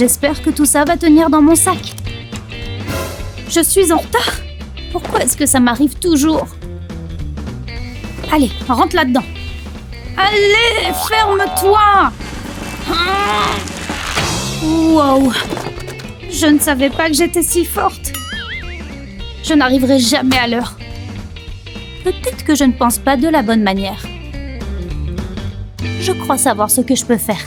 J'espère que tout ça va tenir dans mon sac. Je suis en retard. Pourquoi est-ce que ça m'arrive toujours? Allez, rentre là-dedans. Allez, ferme-toi! Wow! Je ne savais pas que j'étais si forte. Je n'arriverai jamais à l'heure. Peut-être que je ne pense pas de la bonne manière. Je crois savoir ce que je peux faire.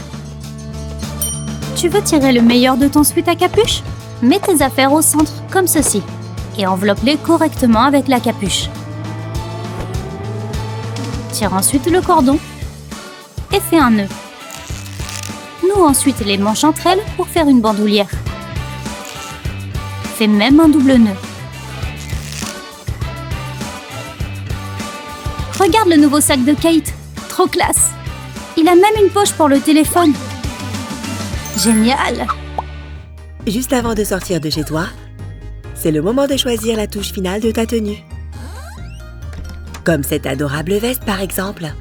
Tu veux tirer le meilleur de ton sweat à capuche? Mets tes affaires au centre, comme ceci, et enveloppe-les correctement avec la capuche. Tire ensuite le cordon et fais un nœud. Noue ensuite les manches entre elles pour faire une bandoulière. Fais même un double nœud. Regarde le nouveau sac de Kate, trop classe. Il a même une poche pour le téléphone. Génial! Juste avant de sortir de chez toi, c'est le moment de choisir la touche finale de ta tenue. Comme cette adorable veste par exemple.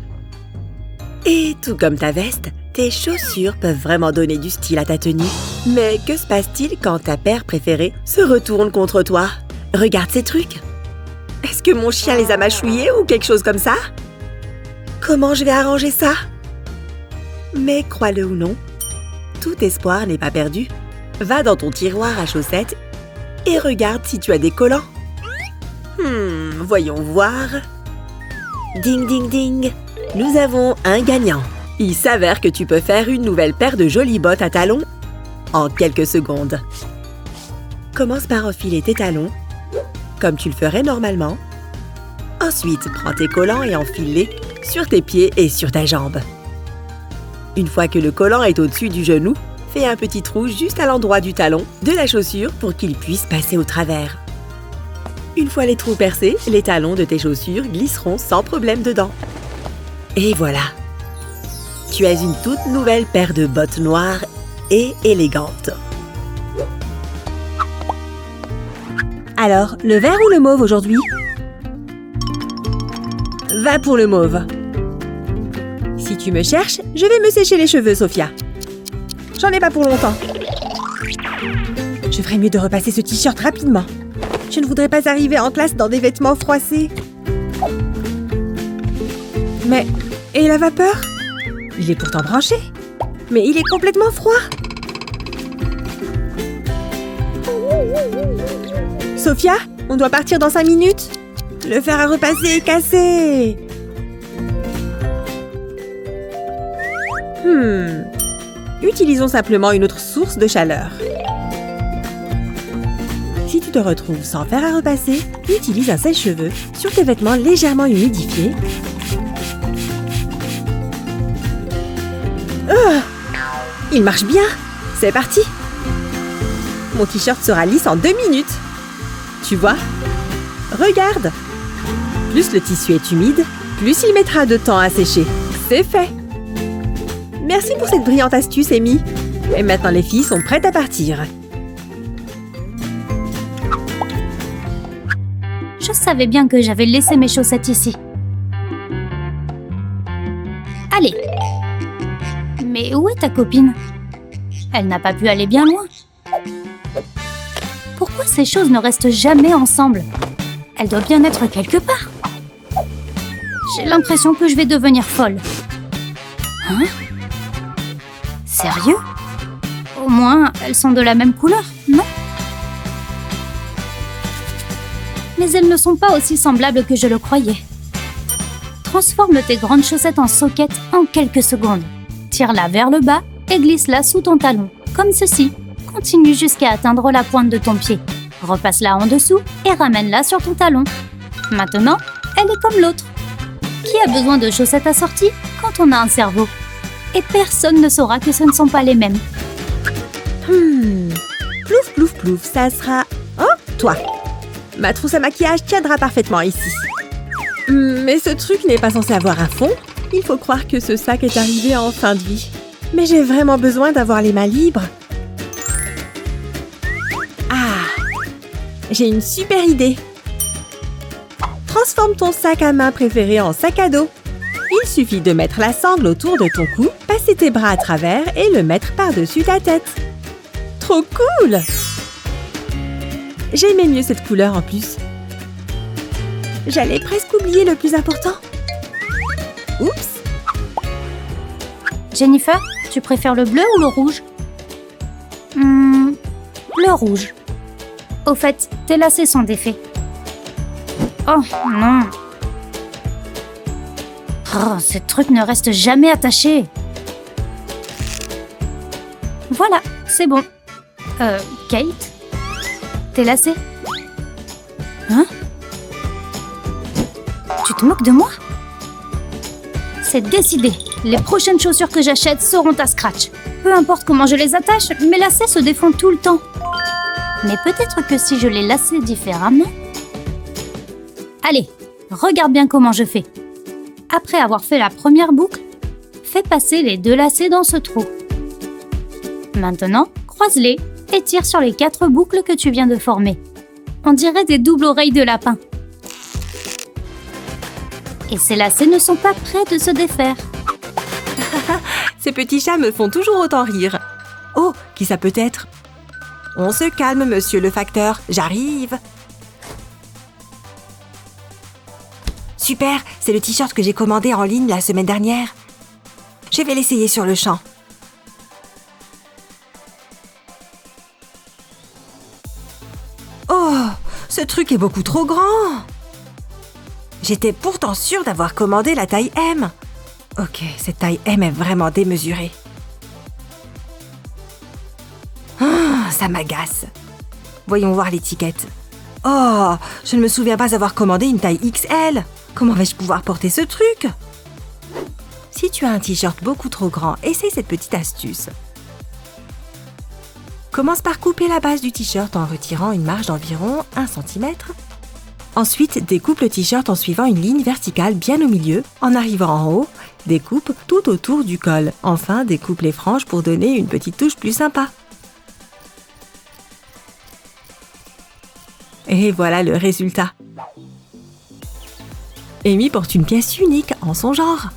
Et tout comme ta veste, tes chaussures peuvent vraiment donner du style à ta tenue. Mais que se passe-t-il quand ta paire préférée se retourne contre toi? Regarde ces trucs. Est-ce que mon chien les a mâchouillés ou quelque chose comme ça? Comment je vais arranger ça? Mais crois-le ou non, tout espoir n'est pas perdu. Va dans ton tiroir à chaussettes et regarde si tu as des collants. Voyons voir. Ding ding ding, nous avons un gagnant. Il s'avère que tu peux faire une nouvelle paire de jolies bottes à talons en quelques secondes. Commence par enfiler tes talons, comme tu le ferais normalement. Ensuite, prends tes collants et enfile-les sur tes pieds et sur ta jambe. Une fois que le collant est au-dessus du genou, fais un petit trou juste à l'endroit du talon de la chaussure pour qu'il puisse passer au travers. Une fois les trous percés, les talons de tes chaussures glisseront sans problème dedans. Et voilà! Tu as une toute nouvelle paire de bottes noires et élégantes. Alors, le vert ou le mauve aujourd'hui? Va pour le mauve. Si tu me cherches, je vais me sécher les cheveux, Sophia. J'en ai pas pour longtemps. Je ferais mieux de repasser ce t-shirt rapidement. Je ne voudrais pas arriver en classe dans des vêtements froissés. Mais, et la vapeur? Il est pourtant branché. Mais il est complètement froid. Sophia, on doit partir dans 5 minutes. Le fer à repasser est cassé. Utilisons simplement une autre source de chaleur. Si tu te retrouves sans fer à repasser, utilise un sèche-cheveux sur tes vêtements légèrement humidifiés. Il marche bien. C'est parti. Mon t-shirt sera lisse en 2 minutes. Tu vois? Regarde. Plus le tissu est humide, plus il mettra de temps à sécher. C'est fait. Merci pour cette brillante astuce, Amy. Et maintenant, les filles sont prêtes à partir. Je savais bien que j'avais laissé mes chaussettes ici. Allez. Mais où est ta copine? Elle n'a pas pu aller bien loin. Pourquoi ces choses ne restent jamais ensemble? Elle doit bien être quelque part. J'ai l'impression que je vais devenir folle. Hein? Sérieux? Au moins, elles sont de la même couleur, non? Mais elles ne sont pas aussi semblables que je le croyais. Transforme tes grandes chaussettes en soquettes en quelques secondes. Tire-la vers le bas et glisse-la sous ton talon, comme ceci. Continue jusqu'à atteindre la pointe de ton pied. Repasse-la en dessous et ramène-la sur ton talon. Maintenant, elle est comme l'autre. Qui a besoin de chaussettes assorties quand on a un cerveau? Et personne ne saura que ce ne sont pas les mêmes. Plouf, plouf, plouf, ça sera... Oh, toi! Ma trousse à maquillage tiendra parfaitement ici. Mais ce truc n'est pas censé avoir un fond. Il faut croire que ce sac est arrivé en fin de vie. Mais j'ai vraiment besoin d'avoir les mains libres. J'ai une super idée. Transforme ton sac à main préféré en sac à dos. Il suffit de mettre la sangle autour de ton cou, passer tes bras à travers et le mettre par-dessus ta tête. Trop cool! J'aimais mieux cette couleur en plus. J'allais presque oublier le plus important. Oups! Jennifer, tu préfères le bleu ou le rouge? Le rouge. Au fait, tes lacets sont défaits. Oh non! Oh, ce truc ne reste jamais attaché. Voilà, c'est bon. Kate? Tes lacets? Hein? Tu te moques de moi? C'est décidé. Les prochaines chaussures que j'achète seront à scratch. Peu importe comment je les attache, mes lacets se défont tout le temps. Mais peut-être que si je les laçais différemment... Allez, regarde bien comment je fais. Après avoir fait la première boucle, fais passer les 2 lacets dans ce trou. Maintenant, croise-les et tire sur les 4 boucles que tu viens de former. On dirait des doubles oreilles de lapin. Et ces lacets ne sont pas prêts de se défaire. Ces petits chats me font toujours autant rire. Oh, qui ça peut être? On se calme, monsieur le facteur. J'arrive. Super, c'est le t-shirt que j'ai commandé en ligne la semaine dernière. Je vais l'essayer sur le champ. Oh, ce truc est beaucoup trop grand. J'étais pourtant sûre d'avoir commandé la taille M. Ok, cette taille M est vraiment démesurée. Ah, ça m'agace. Voyons voir l'étiquette. Oh, je ne me souviens pas avoir commandé une taille XL. Comment vais-je pouvoir porter ce truc? Si tu as un t-shirt beaucoup trop grand, essaye cette petite astuce. Commence par couper la base du t-shirt en retirant une marge d'environ 1 cm. Ensuite, découpe le t-shirt en suivant une ligne verticale bien au milieu. En arrivant en haut, découpe tout autour du col. Enfin, découpe les franges pour donner une petite touche plus sympa. Et voilà le résultat. Amy porte une pièce unique en son genre.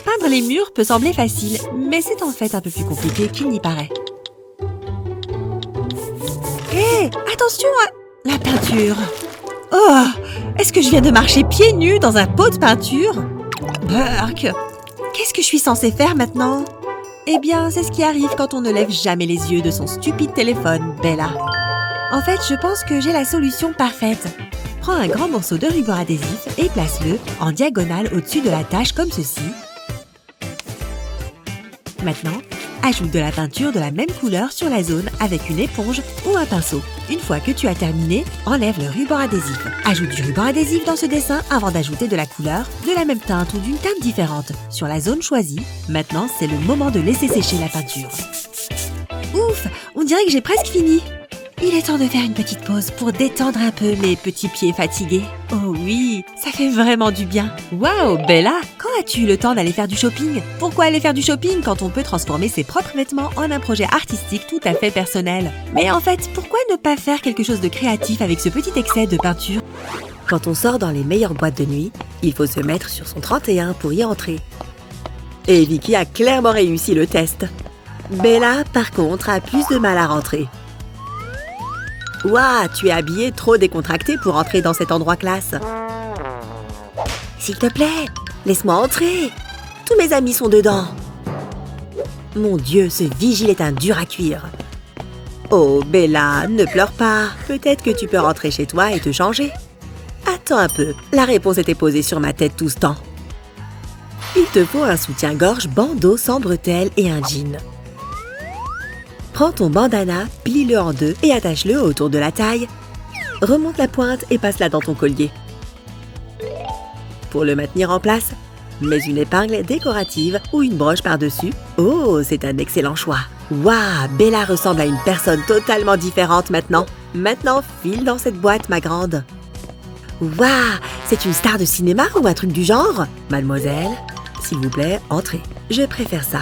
Peindre les murs peut sembler facile, mais c'est en fait un peu plus compliqué qu'il n'y paraît. Hé, attention à la peinture. Oh, est-ce que je viens de marcher pieds nus dans un pot de peinture? Burk, qu'est-ce que je suis censée faire maintenant? Eh bien, c'est ce qui arrive quand on ne lève jamais les yeux de son stupide téléphone, Bella. En fait, je pense que j'ai la solution parfaite. Prends un grand morceau de ruban adhésif et place-le en diagonale au-dessus de la tâche comme ceci. Maintenant, ajoute de la peinture de la même couleur sur la zone avec une éponge ou un pinceau. Une fois que tu as terminé, enlève le ruban adhésif. Ajoute du ruban adhésif dans ce dessin avant d'ajouter de la couleur, de la même teinte ou d'une teinte différente sur la zone choisie. Maintenant, c'est le moment de laisser sécher la peinture. Ouf, on dirait que j'ai presque fini. Il est temps de faire une petite pause pour détendre un peu mes petits pieds fatigués. Oh oui, ça fait vraiment du bien. Waouh, Bella, quand as-tu eu le temps d'aller faire du shopping? Pourquoi aller faire du shopping quand on peut transformer ses propres vêtements en un projet artistique tout à fait personnel? Mais en fait, pourquoi ne pas faire quelque chose de créatif avec ce petit excès de peinture? Quand on sort dans les meilleures boîtes de nuit, il faut se mettre sur son 31 pour y entrer. Et Vicky a clairement réussi le test. Bella, par contre, a plus de mal à rentrer. Ouah, tu es habillée trop décontractée pour entrer dans cet endroit classe. S'il te plaît, laisse-moi entrer. Tous mes amis sont dedans. Mon Dieu, ce vigile est un dur à cuire. Oh, Bella, ne pleure pas. Peut-être que tu peux rentrer chez toi et te changer. Attends un peu, la réponse était posée sur ma tête tout ce temps. Il te faut un soutien-gorge bandeau sans bretelles et un jean. Prends ton bandana, plie-le en deux et attache-le autour de la taille. Remonte la pointe et passe-la dans ton collier. Pour le maintenir en place, mets une épingle décorative ou une broche par-dessus. Oh, c'est un excellent choix. Waouh, Bella ressemble à une personne totalement différente maintenant. Maintenant, file dans cette boîte, ma grande. Waouh, c'est une star de cinéma ou un truc du genre? Mademoiselle, s'il vous plaît, entrez. Je préfère ça.